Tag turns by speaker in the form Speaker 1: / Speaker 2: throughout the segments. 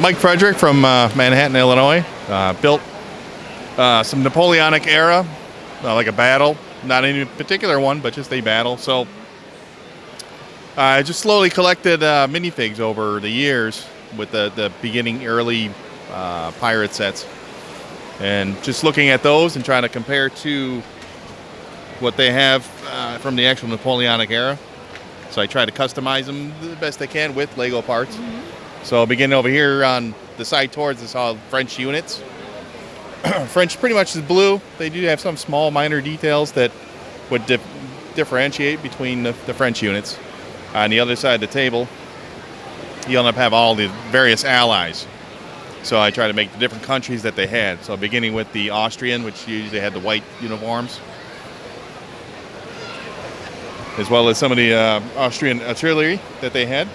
Speaker 1: Mike Frederick from Manhattan, Illinois. Built some Napoleonic era, like a battle. Not any particular one, but just a battle. So I just slowly collected minifigs over the years with the beginning early pirate sets. And just looking at those and trying to compare to what they have from the actual Napoleonic era. So I try to customize them the best I can with Lego parts. So beginning over here on the side towards is all French units. French pretty much is blue. They do have some small minor details that would differentiate between the French units. On the other side of the table, you end up have all the various allies. So I try to make the different countries that they had. So beginning with the Austrian, which usually had the white uniforms, as well as some of the Austrian artillery that they had.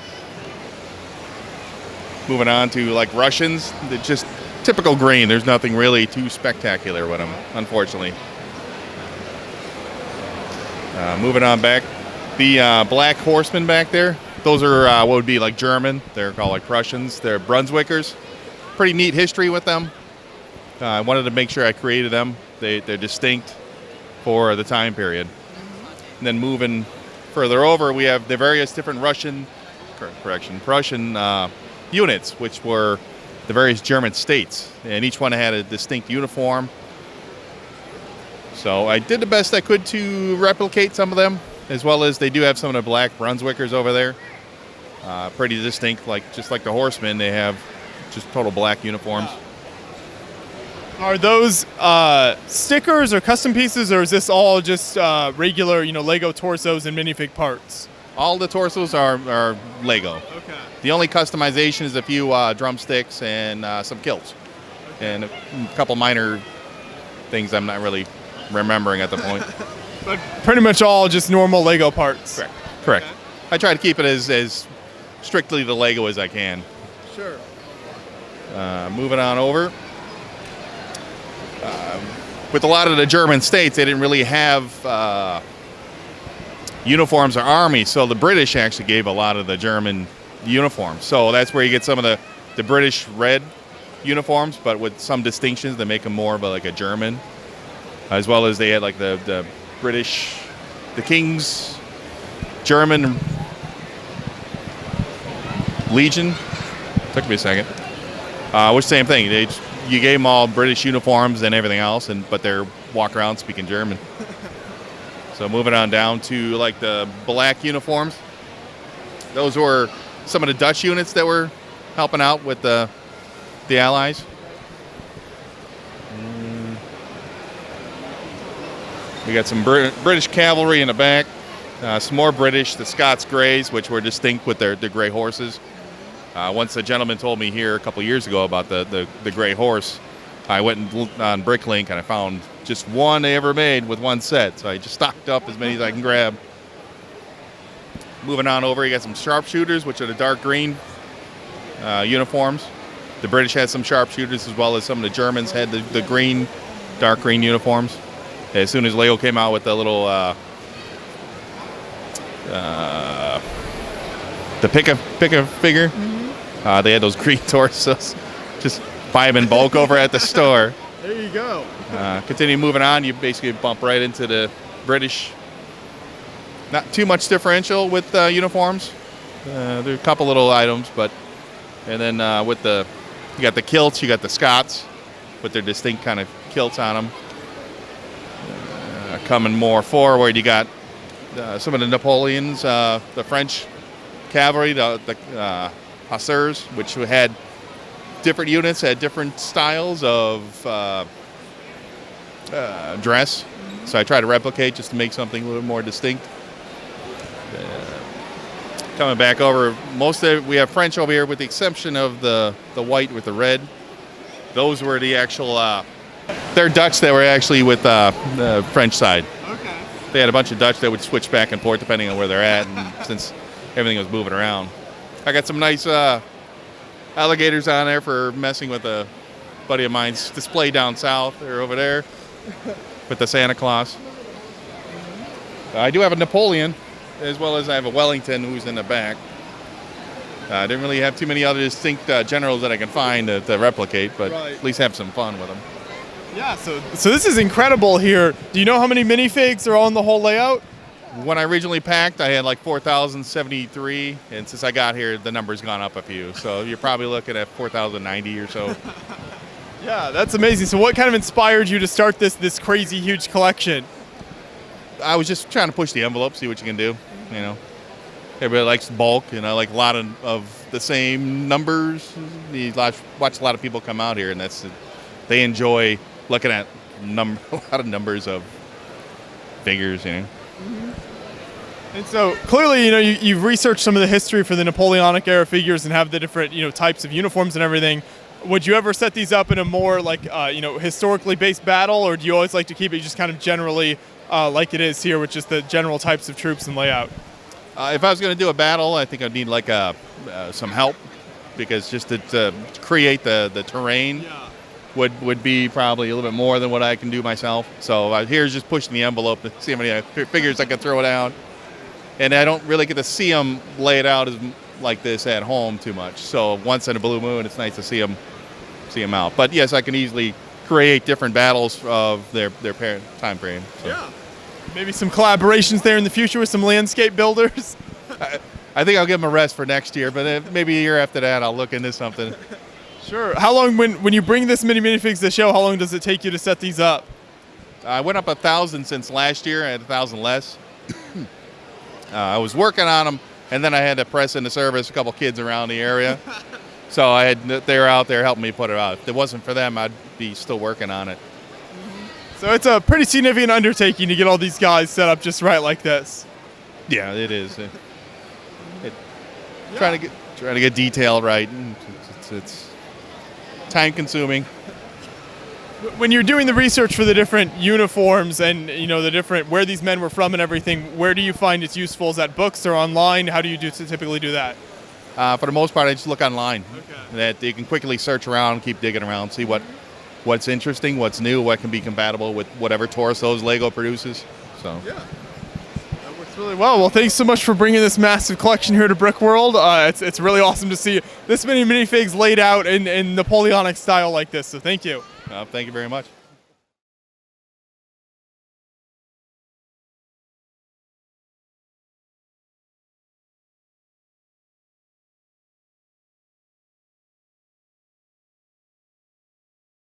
Speaker 1: Moving on to like Russians, they're just typical green. There's nothing really too spectacular with them, unfortunately. Moving on back, the black Horseman back there, those are what would be like German. They're called like Prussians. They're Brunswickers. Pretty neat history with them. I wanted to make sure I created them. They're distinct for the time period. And then moving further over, we have the various different Prussian units, which were the various German states, and each one had a distinct uniform. So I did the best I could to replicate some of them, as well as they do have some of the black Brunswickers over there. Pretty distinct, just like the Horsemen, they have just total black uniforms.
Speaker 2: Are those stickers or custom pieces, or is this all just regular, Lego torsos and minifig parts?
Speaker 1: All the torsos are Lego.
Speaker 2: Okay.
Speaker 1: The only customization is a few drumsticks and some kilts. Okay. And a couple minor things I'm not really remembering at the point.
Speaker 2: But pretty much all just normal Lego parts.
Speaker 1: Correct.
Speaker 2: Okay.
Speaker 1: I try to keep it as strictly the Lego as I can.
Speaker 2: Sure.
Speaker 1: Moving on over. With a lot of the German states, they didn't really have uniforms or armies, so the British actually gave a lot of the German uniforms. So that's where you get some of the British red uniforms, but with some distinctions that make them more of a German, as well as they had like the British, the King's German Legion. Took me a second. Which same thing. You gave them all British uniforms and everything else, but they're walk around speaking German. So moving on down to like the black uniforms. Those were some of the Dutch units that were helping out with the Allies. We got some British cavalry in the back. Some more British, the Scots Greys, which were distinct with their gray horses. Once a gentleman told me here a couple years ago about the gray horse, I went on Bricklink and I found just one they ever made with one set. So I just stocked up as many as I can grab. Moving on over, you got some sharpshooters, which are the dark green uniforms. The British had some sharpshooters, as well as some of the Germans had the green, dark green uniforms. As soon as Lego came out with the little the pick-a-figure, they had those green torsos. Just buy them in bulk over at the store.
Speaker 2: There you go.
Speaker 1: Continue moving on, you basically bump right into the British. Not too much differential with uniforms. There are a couple little items, and then you got the kilts, you got the Scots with their distinct kind of kilts on them. Coming more forward, you got some of the Napoleons, the French cavalry, the hussars, which had different units, had different styles of dress. So I try to replicate just to make something a little more distinct. Coming back over, we have French over here with the exception of the white with the red. Those were the actual, they're Dutch that were actually with the French side.
Speaker 2: Okay.
Speaker 1: They had a bunch of Dutch that would switch back and forth depending on where they're at, and since everything was moving around. I got some nice alligators on there for messing with a buddy of mine's display down south. They're over there with the Santa Claus. I do have a Napoleon, as well as I have a Wellington who's in the back. I didn't really have too many other distinct generals that I can find to replicate, but
Speaker 2: Right.
Speaker 1: at least have some fun with them.
Speaker 2: Yeah, so this is incredible here. Do you know how many minifigs are on the whole layout?
Speaker 1: When I originally packed, I had like 4,073, and since I got here, the number's gone up a few. So you're probably looking at 4,090 or so.
Speaker 2: Yeah, that's amazing. So what kind of inspired you to start this crazy huge collection?
Speaker 1: I was just trying to push the envelope, see what you can do. You know, everybody likes bulk, and I like a lot of the same numbers. You watch a lot of people come out here, and they enjoy looking at a lot of numbers of figures. You know.
Speaker 2: And so clearly, you know, you've researched some of the history for the Napoleonic era figures and have the different, you know, types of uniforms and everything. Would you ever set these up in a more like, you know, historically based battle, or do you always like to keep it just kind of generally like it is here with just the general types of troops and layout?
Speaker 1: If I was going to do a battle, I think I'd need like some help, because just to create the terrain would be probably a little bit more than what I can do myself. So here's just pushing the envelope to see how many figures I can throw down. And I don't really get to see them laid out like this at home too much. So once in a blue moon, it's nice to see them out. But yes, I can easily create different battles of their parent time frame. So.
Speaker 2: Yeah. Maybe some collaborations there in the future with some landscape builders.
Speaker 1: I think I'll give them a rest for next year, but maybe a year after that, I'll look into something.
Speaker 2: Sure. How long, when you bring this many minifigs to the show, how long does it take you to set these up?
Speaker 1: I went up 1,000 since last year. I had 1,000 less. I was working on them, and then I had to press into service a couple kids around the area. So they were out there helping me put it out. If it wasn't for them, I'd be still working on it.
Speaker 2: So it's a pretty significant undertaking to get all these guys set up just right like this.
Speaker 1: Yeah, it is. Trying to get detailed right. It's time consuming.
Speaker 2: When you're doing the research for the different uniforms and, you know, the different where these men were from and everything, where do you find it's useful? Is that books or online? How do you typically do that?
Speaker 1: For the most part, I just look online.
Speaker 2: Okay.
Speaker 1: That you can quickly search around, keep digging around, see what's interesting, what's new, what can be compatible with whatever torsos LEGO produces. So.
Speaker 2: Yeah. That works really well. Well, thanks so much for bringing this massive collection here to Brickworld. It's really awesome to see this many minifigs laid out in Napoleonic style like this. So thank you.
Speaker 1: Thank you very much.